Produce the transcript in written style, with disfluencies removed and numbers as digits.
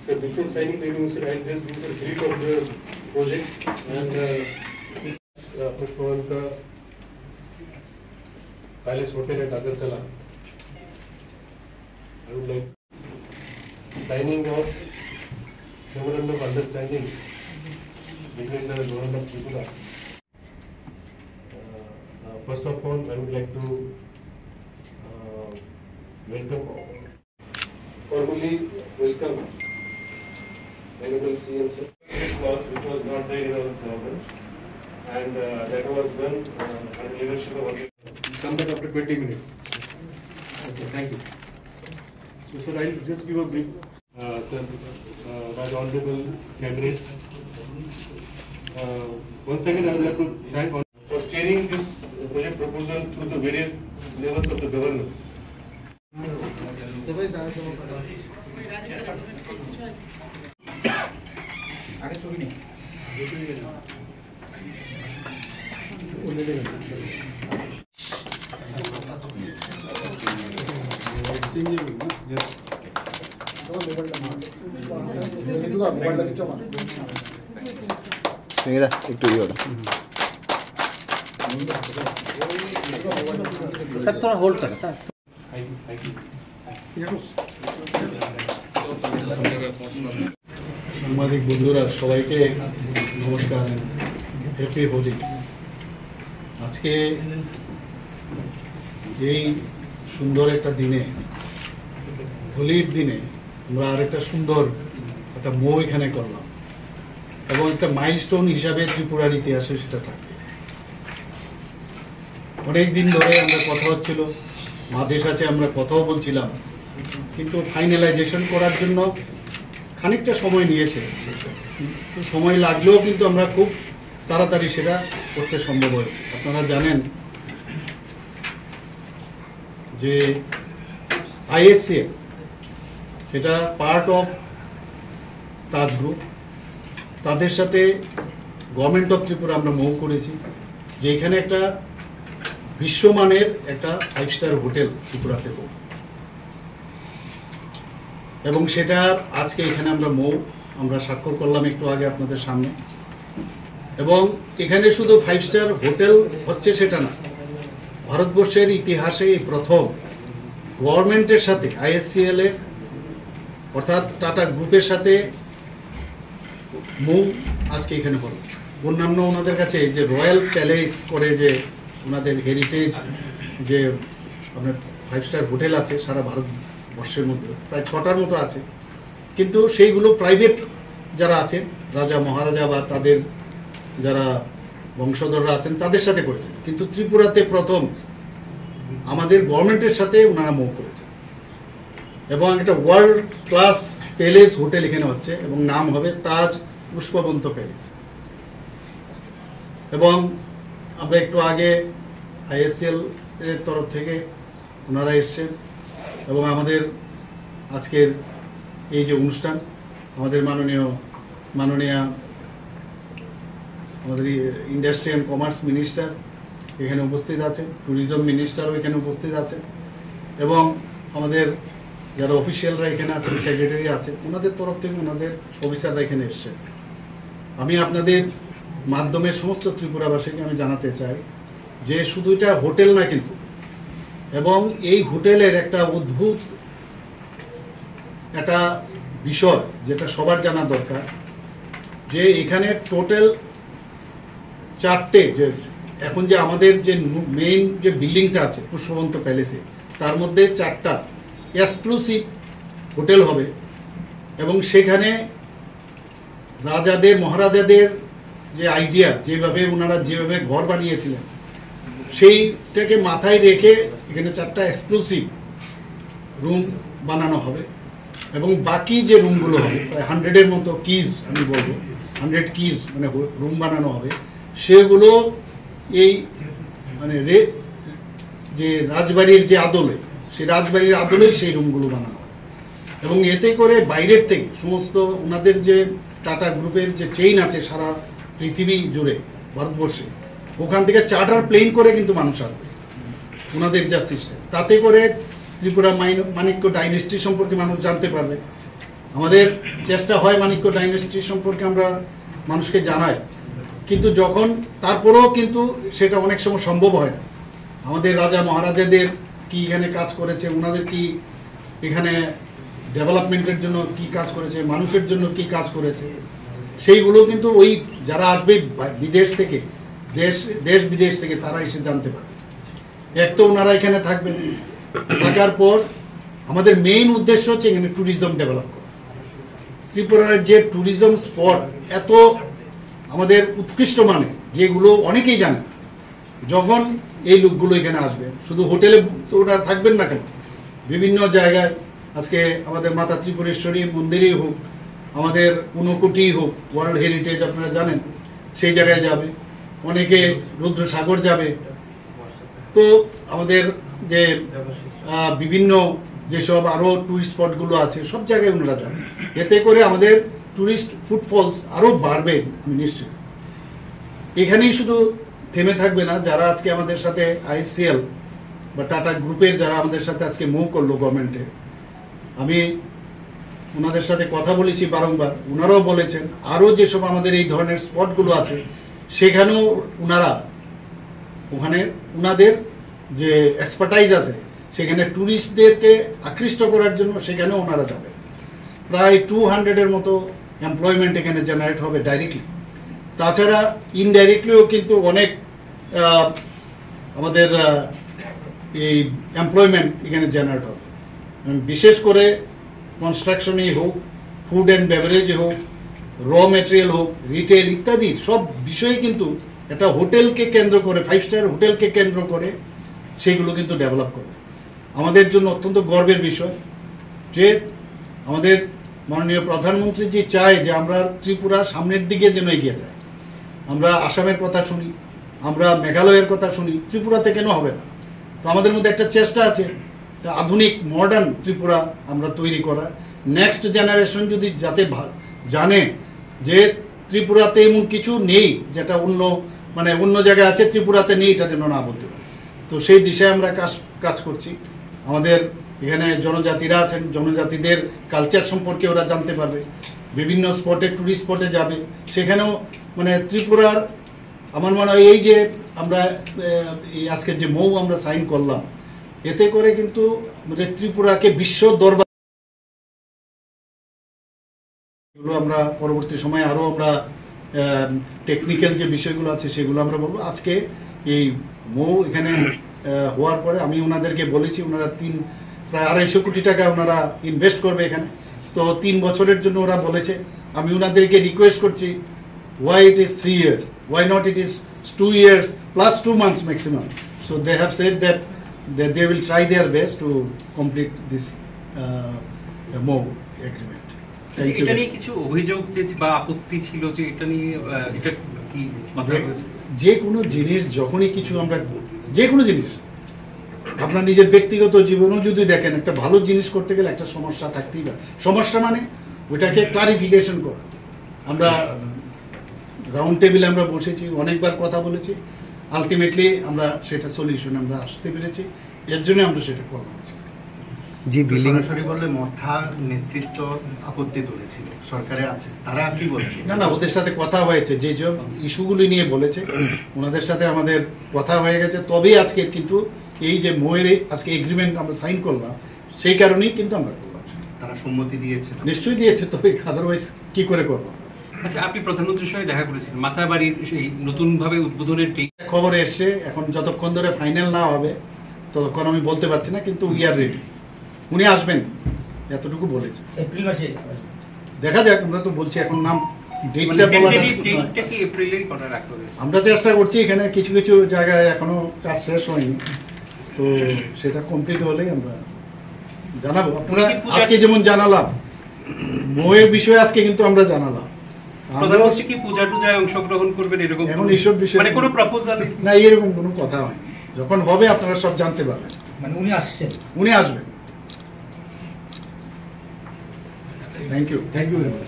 So before signing the agreement, I'll just give a brief of the project and Pushpavanta Palace Hotel at Agartala. I would like signing of memorandum of understanding between the government of Tripura. First of all, I would like to formally welcome Honorable CM Sir. Clause which was not there in our government, and that was done under leadership of. Come back after 20 minutes. Okay, thank you. So, sir, I'll just give a brief. Sir, by the Honorable Cabinet. Once again, I would like to thank for steering this project proposal through the various levels of the governance. Sir थोड़ा hold कर sir. সাংবাদিক বন্ধুরা সবাইকে নমস্কার, happy Holi. আজকে এই সুন্দর একটা দিনে, হোলির দিনে, আমরা আরেকটা সুন্দর একটা মৌ এখানে করলাম এবং একটা মাইলস্টোন হিসাবে ত্রিপুরার ইতিহাসে সেটা থাকবে। অনেক দিন ধরে আমরা কথা হচ্ছিল, আদেশ আছে, আমরা কথাও বলছিলাম, কিন্তু ফাইনালাইজেশন করার জন্য খানিকটা সময় নিয়েছে। সময় লাগলেও কিন্তু আমরা খুব তাড়াতাড়ি সেটা করতে সম্ভব হয়েছে। আপনারা জানেন যে IHCL সেটা পার্ট অফ তাজ গ্রুপ, তাদের সাথে গভর্নমেন্ট অফ ত্রিপুরা আমরা মৌ করেছি যে এখানে একটা বিশ্বমানের একটা 5 স্টার হোটেল ত্রিপুরাতে হোক, এবং সেটা আজকে এখানে আমরা স্বাক্ষর করলাম একটু আগে আপনাদের সামনে। এবং এখানে শুধু 5 স্টার হোটেল হচ্ছে সেটা না, ভারতবর্ষের ইতিহাসে এই প্রথম গভর্নমেন্টের সাথে IHCL এর অর্থাৎ টাটা গ্রুপের সাথে মৌ আজকে এখানে হলো। অন্যান্য ওনাদের কাছে যে রয়্যাল প্যালেস করে যে ওনাদের হেরিটেজ যে আপনার 5 স্টার হোটেল আছে সারা ভারতবর্ষের মধ্যে প্রায় 6টার মতো আছে, কিন্তু সেইগুলো প্রাইভেট যারা আছেন, রাজা মহারাজা বা তাদের যারা বংশধররা আছেন তাদের সাথে করেছেন, কিন্তু ত্রিপুরাতে প্রথম আমাদের গভর্নমেন্টের সাথে ওনারা মৌ করেছেন। এবং একটা ওয়ার্ল্ড ক্লাস প্যালেস হোটেল এখানে হচ্ছে এবং নাম হবে তাজ পুষ্পবন্ত প্যালেস। এবং আমরা একটু আগে IHCL এর তরফ থেকে ওনারা এসছেন এবং আমাদের আজকের এই যে অনুষ্ঠান, আমাদের মাননীয় আমাদের ইন্ডাস্ট্রি অ্যান্ড কমার্স মিনিস্টার এখানে উপস্থিত আছেন, ট্যুরিজম মিনিস্টারও এখানে উপস্থিত আছেন, এবং আমাদের যারা অফিসিয়ালরা এখানে আছেন, সেক্রেটারি আছেন, ওনাদের তরফ থেকে ওনাদের অফিসাররা এখানে এসছেন। আমি আপনাদের মাধ্যমে সমস্ত ত্রিপুরাবাসীকে আমি জানাতে চাই যে শুধু এটা হোটেল না কিন্তু, এবং এই হোটেলের একটা অদ্ভুত একটা বিষয় যেটা সবার জানা দরকার, যে এখানে টোটাল 4টে, যে এখন যে আমাদের যে মেইন যে বিল্ডিংটা আছে পুষ্পবন্ত প্যালেসে, তার মধ্যে 4টা এক্সক্লুসিভ হোটেল হবে এবং সেখানে রাজাদের মহারাজাদের যে আইডিয়া, যেভাবে ওনারা যেভাবে ঘর বানিয়েছিলেন সেইটাকে মাথায় রেখে এখানে 4টা এক্সক্লুসিভ রুম বানানো হবে। এবং বাকি যে রুমগুলো হবে প্রায় 100-এর মতো কিজ, আমি বলবো 100 কিজ মানে রুম বানানো হবে, সেগুলো এই মানে যে রাজবাড়ির যে আদলে, সেই রাজবাড়ির আদলেই সেই রুমগুলো বানানো হবে। এবং এতে করে বাইরের থেকে সমস্ত ওনাদের যে টাটা গ্রুপের যে চেইন আছে সারা পৃথিবী জুড়ে ভারতবর্ষে, ওখান থেকে চার্টার প্লেন করে কিন্তু মানুষ আসবে ওনাদের যা সিস্টেম, তাতে করে ত্রিপুরা মাণিক্য ডাইনেস্টি সম্পর্কে মানুষ জানতে পারবে। আমাদের চেষ্টা হয় মানিক্য ডাইনেস্টি সম্পর্কে আমরা মানুষকে জানাই, কিন্তু যখন তারপরেও কিন্তু সেটা অনেক সময় সম্ভব হয় না। আমাদের রাজা মহারাজাদের কি এখানে কাজ করেছে, ওনাদের কি এখানে ডেভেলপমেন্টের জন্য কি কাজ করেছে, মানুষের জন্য কি কাজ করেছে, সেইগুলো কিন্তু ওই যারা আসবে বিদেশ থেকে, দেশ বিদেশ থেকে তারা এসে জানতে পারবে। এক তো ওনারা এখানে থাকবেন, থাকার পর আমাদের মেইন উদ্দেশ্য হচ্ছে এখানে ট্যুরিজম ডেভেলপ করা। ত্রিপুরার যে ট্যুরিজম স্পট এত আমাদের উৎকৃষ্ট মানে, যেগুলো অনেকেই জানে, যখন এই লোকগুলো এখানে আসবে, শুধু হোটেলে তো ওরা থাকবেন না কেন, বিভিন্ন জায়গায় আজকে আমাদের মাতা ত্রিপুরেশ্বরী মন্দিরেই হোক, আমাদের ঊনকোটি হোক, ওয়ার্ল্ড হেরিটেজ আপনারা জানেন, সেই জায়গায় যাবে, অনেকে রুদ্রসাগর যাবে। তো আমাদের যে বিভিন্ন যেসব আরও ট্যুরিস্ট স্পটগুলো আছে সব জায়গায় ওনারা যাবে, এতে করে আমাদের ট্যুরিস্ট ফুটফলস আরও বাড়বে। আমি নিশ্চিত এখানেই শুধু থেমে থাকবে না। যারা আজকে আমাদের সাথে আইসিএল বা টাটা গ্রুপের যারা আমাদের সাথে আজকে মুভ করলো গভর্নমেন্টে, আমি ওনাদের সাথে কথা বলেছি বারংবার, ওনারাও বলেছেন আরও যেসব আমাদের এই ধরনের স্পটগুলো আছে সেখানেও ওখানে ওনাদের যে এক্সপার্টাইজ আছে সেখানে ট্যুরিস্টদেরকে আকৃষ্ট করার জন্য সেখানেও ওনারা যাবেন। প্রায় 200-এর মতো এমপ্লয়মেন্ট এখানে জেনারেট হবে ডাইরেক্টলি। তাছাড়া ইনডাইরেক্টলিও কিন্তু অনেক আমাদের এই এমপ্লয়মেন্ট এখানে জেনারেট হবে। বিশেষ করে কনস্ট্রাকশনই হোক, ফুড অ্যান্ড বেভারেজ হোক, র মেটেরিয়াল হোক, রিটেল ইত্যাদি সব বিষয়ে কিন্তু একটা হোটেলকে কেন্দ্র করে, 5 স্টার হোটেলকে কেন্দ্র করে সেইগুলো কিন্তু ডেভেলপ করে। আমাদের জন্য অত্যন্ত গর্বের বিষয় যে আমাদের মাননীয় প্রধানমন্ত্রী যে চায় যে আমরা ত্রিপুরা সামনের দিকে যেন এগিয়ে যায়। আমরা আসামের কথা শুনি, আমরা মেঘালয়ের কথা শুনি, ত্রিপুরাতে কেন হবে না? তো আমাদের মধ্যে একটা চেষ্টা আছে আধুনিক মডার্ন ত্রিপুরা আমরা তৈরি করার। নেক্সট জেনারেশন যদি যাতে জানে যে ত্রিপুরাতে এমন কিছু নেই যেটা অন্য জায়গায় আছে, ত্রিপুরাতে নেই, এটা যেন না বলতে পারে। তো সেই দিশায় আমরা কাজ করছি। আমাদের এখানে জনজাতিরা আছেন, জনজাতিদের কালচার সম্পর্কে ওরা জানতে পারবে, বিভিন্ন স্পটে টুরিস্ট স্পটে যাবে, সেখানেও ত্রিপুরার আমার মনে হয় এই যে আমরা এই আজকের যে মৌ আমরা সাইন করলাম, এতে করে কিন্তু আমাদের ত্রিপুরাকে বিশ্ব দরবার আমরা পরবর্তী সময়ে আরও আমরা টেকনিক্যাল যে বিষয়গুলো আছে সেগুলো আমরা বলবো। আজকে এই মৌ এখানে হওয়ার পরে আমি ওনাদেরকে বলেছি, ওনারা প্রায় 250 কোটি টাকা ওনারা ইনভেস্ট করবে এখানে। তো 3 বছরের জন্য ওরা বলেছে। আমি ওনাদেরকে রিকোয়েস্ট করছি, why it is 3 years, why not it is 2 years plus 2 months maximum. So they have said that they will try their best to complete this MOU agreement. এটা নিয়ে কিছু অভিযোগ বা আপত্তি ছিল যে এটা নিয়ে এটা কি মাথায় রয়েছে? যে কোনো জিনিস যখনই কিছু আমরা, যে কোনো জিনিস আপনার নিজের ব্যক্তিগত জীবনেও যদি দেখেন, একটা ভালো জিনিস করতে গেলে একটা সমস্যা থাকতেই পারে। সমস্যা মানে ওইটাকে ক্লারিফিকেশন করা। আমরা রাউন্ড টেবিলে আমরা বসেছি, অনেকবার কথা বলেছি, আলটিমেটলি আমরা সেটা সলিউশন আমরা আসতে পেরেছি, এর জন্য আমরা সেটা করলাম। যে বিল্ডিং সরাসরি বললে মথা নেতৃত্ব আপত্তি তুলেছিল, সরকারে আছে, তারা কি বলছে? না, ওদের সাথে কথা হয়েছে, যে সব ইস্যুগুলি নিয়ে বলেছে ওনাদের সাথে আমাদের কথা হয়ে গেছে। তবেই আজকে কিন্তু এই যে মোয়ের আজকে এগ্রিমেন্ট আমরা সাইন করলাম, সেই কারণেই কিন্তু আমরা করলাম। তারা সম্মতি দিয়েছে? নিশ্চয়ই দিয়েছে, তবে আদারওয়াইজ কি করে করবো। আচ্ছা, আপনি প্রধানমন্ত্রীর সঙ্গে দেখা করেছিলেন, মাতাবাড়ির সেই নতুনভাবে উদ্বোধনের খবর এসছে। এখন যতক্ষণ ধরে ফাইনাল না হবে ততক্ষণ আমি বলতে পারছি না, কিন্তু উই আর রেডি। উনি আসবেন এতটুকু বলেছে। এপ্রিল মাসে দেখা যাক, আমরা তো বলছি এখন নাম ডেটটা আমরা চেষ্টা করছি। এখানে কিছু কিছু জায়গায় এখনো কাজ শেষ হয়নি, তো সেটা কমপ্লিট হলেই আমরা জানাবো। আপনারা আজকে যেমন জানালাম মৌয়ের বিষয়ে, আজকে কিন্তু আমরা জানালাম প্রধানমন্ত্রী কি পূজা টুজায় অংশগ্রহণ করবেন এরকম এখন এইসব বিষয় কোনো প্রপোজাল না, এরকম কোনো কথা হয়নি। যখন হবে আপনারা সব জানতে পারবেন। উনি আসছেন, উনি আসবেন। Thank you. Thank you very much.